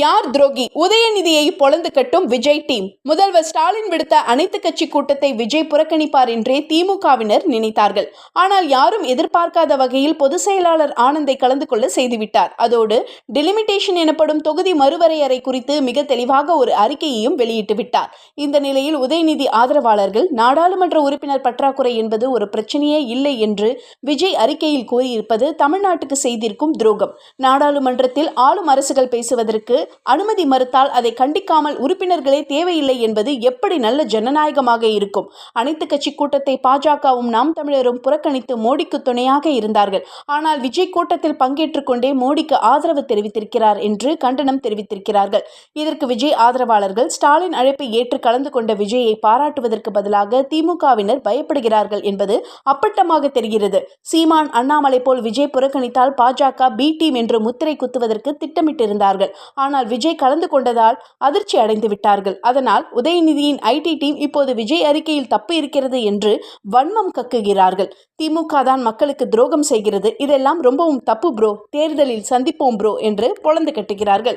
யார் துரோகி? உதயநிதியை பொளந்து கட்டும் விஜய் டீம். முதல்வர் ஸ்டாலின் விடுத்த அனைத்து கட்சி கூட்டத்தை விஜய் புறக்கணிப்பார் என்றே திமுகவினர் நினைத்தார்கள். ஆனால் யாரும் எதிர்பார்க்காத வகையில் பொதுச் செயலாளர் ஆனந்தை கலந்து கொள்ள செய்துவிட்டார். அதோடு டெலிமிட்டேஷன் எனப்படும் தொகுதி மறுவரையறை குறித்து மிக தெளிவாக ஒரு அறிக்கையையும் வெளியிட்டு விட்டார். இந்த நிலையில் உதயநிதி ஆதரவாளர்கள் நாடாளுமன்ற உறுப்பினர் பற்றாக்குறை என்பது ஒரு பிரச்சனையே இல்லை என்று விஜய் அறிக்கையில் கூறியிருப்பது தமிழ்நாட்டுக்கு செய்திருக்கும் துரோகம். நாடாளுமன்றத்தில் ஆளும் அரசுகள் பேசுவதற்கு அனுமதி மறுத்தால் அதை கண்டிக்காமல் உறுப்பினர்களே தேவையில்லை என்பது எப்படி நல்ல ஜனநாயகமாக இருக்கும்? அனைத்து கட்சி கூட்டத்தை பாஜகவும் நாம் தமிழரும் புறக்கணித்து மோடிக்கு துணையாக இருந்தார்கள். ஆனால் விஜய் கூட்டத்தில் பங்கேற்றுக் கொண்டே மோடிக்கு ஆதரவு தெரிவித்திருக்கிறார் என்று கண்டனம் தெரிவித்திருக்கிறார்கள். இதற்கு விஜய் ஆதரவாளர்கள் ஸ்டாலின் அழைப்பை ஏற்று கலந்து கொண்ட விஜயை பாராட்டுவதற்கு பதிலாக திமுகவினர் பயப்படுகிறார்கள் என்பது அப்பட்டமாக தெரிகிறது. சீமான், அண்ணாமலை போல் விஜய் புறக்கணித்தால் பாஜக பி டீம் என்று முத்திரை குத்துவதற்கு திட்டமிட்டிருந்தார்கள். ஆனால் விஜய் கலந்து கொண்டதால் அதிர்ச்சி அடைந்து விட்டார்கள். அதனால் உதயநிதியின் ஐடி டீம் இப்போது விஜய் அறிக்கையில் தப்பு இருக்கிறது என்று வன்மம் கக்குகிறார்கள். திமுக தான் மக்களுக்கு துரோகம் செய்கிறது, இதெல்லாம் ரொம்பவும் தப்பு ப்ரோ, தேர்தலில் சந்திப்போம் ப்ரோ என்று பொளந்து கட்டுகிறார்கள்.